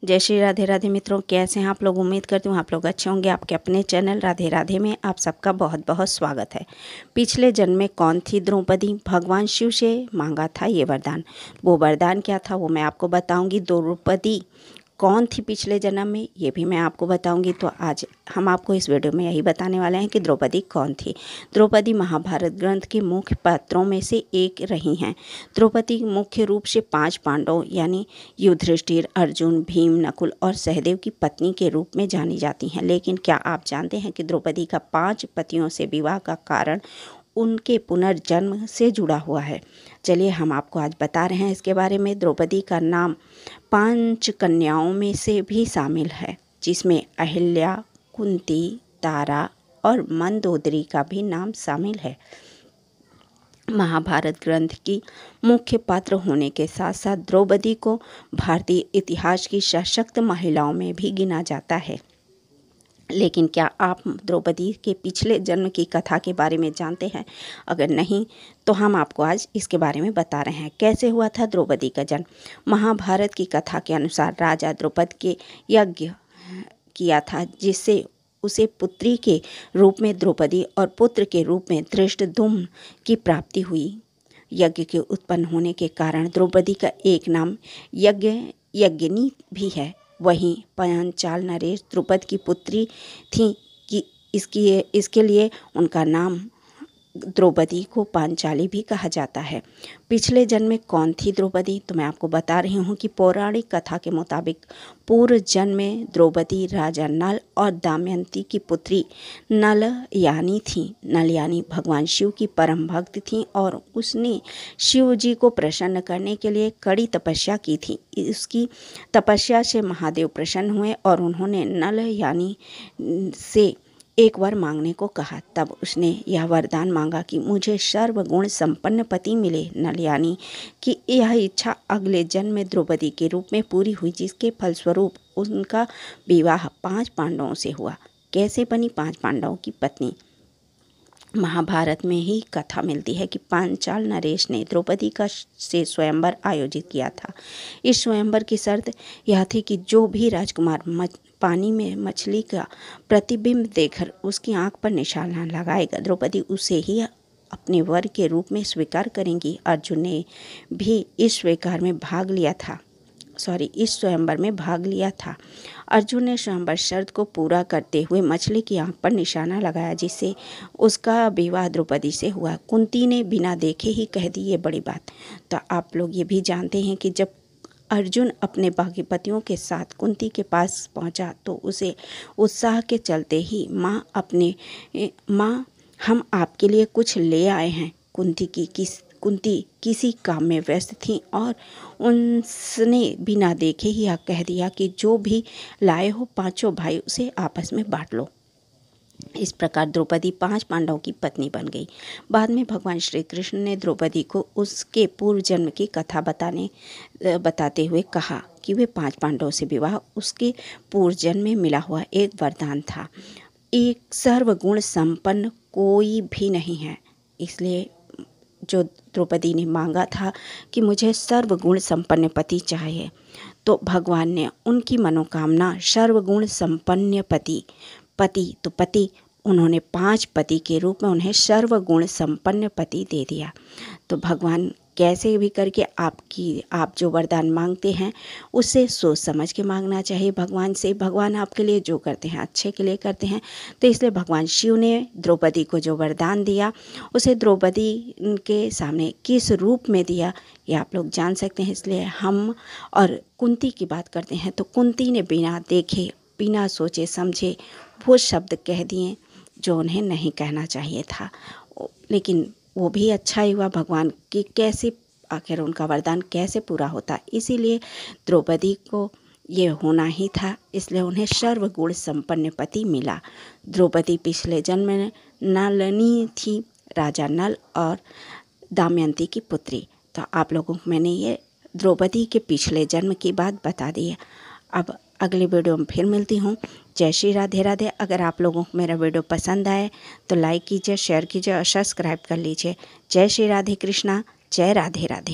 जय श्री राधे राधे मित्रों, कैसे हैं आप लोग। उम्मीद करती हूँ आप लोग अच्छे होंगे। आपके अपने चैनल राधे राधे में आप सबका बहुत बहुत स्वागत है। पिछले जन्म में कौन थी द्रौपदी? भगवान शिव से मांगा था ये वरदान। वो वरदान क्या था वो मैं आपको बताऊंगी। द्रौपदी कौन थी पिछले जन्म में ये भी मैं आपको बताऊंगी। तो आज हम आपको इस वीडियो में यही बताने वाले हैं कि द्रौपदी कौन थी। द्रौपदी महाभारत ग्रंथ के मुख्य पात्रों में से एक रही हैं। द्रौपदी मुख्य रूप से 5 पांडवों यानी युधिष्ठिर, अर्जुन, भीम, नकुल और सहदेव की पत्नी के रूप में जानी जाती हैं। लेकिन क्या आप जानते हैं कि द्रौपदी का 5 पतियों से विवाह का कारण उनके पुनर्जन्म से जुड़ा हुआ है? चलिए हम आपको आज बता रहे हैं इसके बारे में। द्रौपदी का नाम 5 कन्याओं में से भी शामिल है, जिसमें अहिल्या, कुंती, तारा और मंदोदरी का भी नाम शामिल है। महाभारत ग्रंथ की मुख्य पात्र होने के साथ साथ द्रौपदी को भारतीय इतिहास की सशक्त महिलाओं में भी गिना जाता है। लेकिन क्या आप द्रौपदी के पिछले जन्म की कथा के बारे में जानते हैं? अगर नहीं तो हम आपको आज इसके बारे में बता रहे हैं। कैसे हुआ था द्रौपदी का जन्म? महाभारत की कथा के अनुसार राजा द्रौपद के यज्ञ किया था, जिससे उसे पुत्री के रूप में द्रौपदी और पुत्र के रूप में धृष्टद्युम्न की प्राप्ति हुई। यज्ञ के उत्पन्न होने के कारण द्रौपदी का एक नाम यज्ञिनी भी है। वहीं पांचाल नरेश द्रुपद की पुत्री थी कि इसके लिए उनका नाम द्रौपदी को पांचाली भी कहा जाता है। पिछले जन्म में कौन थी द्रौपदी? तो मैं आपको बता रही हूँ कि पौराणिक कथा के मुताबिक पूर्व जन्म में द्रौपदी राजा नल और दमयंती की पुत्री नलयानी थी। नलयानी भगवान शिव की परम भक्त थी और उसने शिव जी को प्रसन्न करने के लिए कड़ी तपस्या की थी। उसकी तपस्या से महादेव प्रसन्न हुए और उन्होंने नलयानी से एक वर मांगने को कहा। तब उसने यह वरदान मांगा कि मुझे सर्वगुण संपन्न पति मिले। नलयानी की यह इच्छा अगले जन्म में द्रौपदी के रूप में पूरी हुई, जिसके फलस्वरूप उनका विवाह 5 पांडवों से हुआ। कैसे बनी 5 पांडवों की पत्नी? महाभारत में ही कथा मिलती है कि पांचाल नरेश ने द्रौपदी का से स्वयंवर आयोजित किया था। इस स्वयंवर की शर्त यह थी कि जो भी राजकुमार पानी में मछली का प्रतिबिंब देखकर उसकी आंख पर निशाना लगाएगा, द्रौपदी उसे ही अपने वर के रूप में स्वीकार करेंगी। अर्जुन ने भी इस स्वयंवर में भाग लिया था। अर्जुन ने स्वयंवर शर्त को पूरा करते हुए मछली की आंख पर निशाना लगाया, जिससे उसका विवाह द्रौपदी से हुआ। कुंती ने बिना देखे ही कह दी ये बड़ी बात। तो आप लोग ये भी जानते हैं कि जब अर्जुन अपने बाकी पतियों के साथ कुंती के पास पहुंचा तो उसे उत्साह के चलते ही माँ हम आपके लिए कुछ ले आए हैं। कुंती किसी काम में व्यस्त थी और उसने बिना देखे ही यह कह दिया कि जो भी लाए हो 5 भाई उसे आपस में बांट लो। इस प्रकार द्रौपदी 5 पांडवों की पत्नी बन गई। बाद में भगवान श्री कृष्ण ने द्रौपदी को उसके पूर्व जन्म की कथा बताते हुए कहा कि वे 5 पांडवों से विवाह उसके पूर्व जन्म में मिला हुआ एक वरदान था। एक सर्वगुण संपन्न कोई भी नहीं है। इसलिए जो द्रौपदी ने मांगा था कि मुझे सर्वगुण संपन्न पति चाहिए, तो भगवान ने उनकी मनोकामना सर्वगुण संपन्न पति उन्होंने 5 पति के रूप में उन्हें सर्वगुण संपन्न पति दे दिया। तो भगवान कैसे भी करके आप जो वरदान मांगते हैं उसे सोच समझ के मांगना चाहिए भगवान से। भगवान आपके लिए जो करते हैं अच्छे के लिए करते हैं। तो इसलिए भगवान शिव ने द्रौपदी को जो वरदान दिया उसे द्रौपदी के सामने किस रूप में दिया ये आप लोग जान सकते हैं। इसलिए हम और कुंती की बात करते हैं तो कुंती ने बिना देखे बिना सोचे समझे वो शब्द कह दिए जो उन्हें नहीं कहना चाहिए था। लेकिन वो भी अच्छा ही हुआ। भगवान की कैसे आखिर उनका वरदान कैसे पूरा होता, इसीलिए द्रौपदी को ये होना ही था। इसलिए उन्हें सर्वगुण संपन्न पति मिला। द्रौपदी पिछले जन्म में नलनी थी, राजा नल और दमयंती की पुत्री। तो आप लोगों को मैंने ये द्रौपदी के पिछले जन्म की बात बता दी है। अब अगली वीडियो में फिर मिलती हूँ। जय श्री राधे राधे। अगर आप लोगों को मेरा वीडियो पसंद आए तो लाइक कीजिए, शेयर कीजिए और सब्सक्राइब कर लीजिए। जय श्री राधे कृष्णा। जय राधे राधे।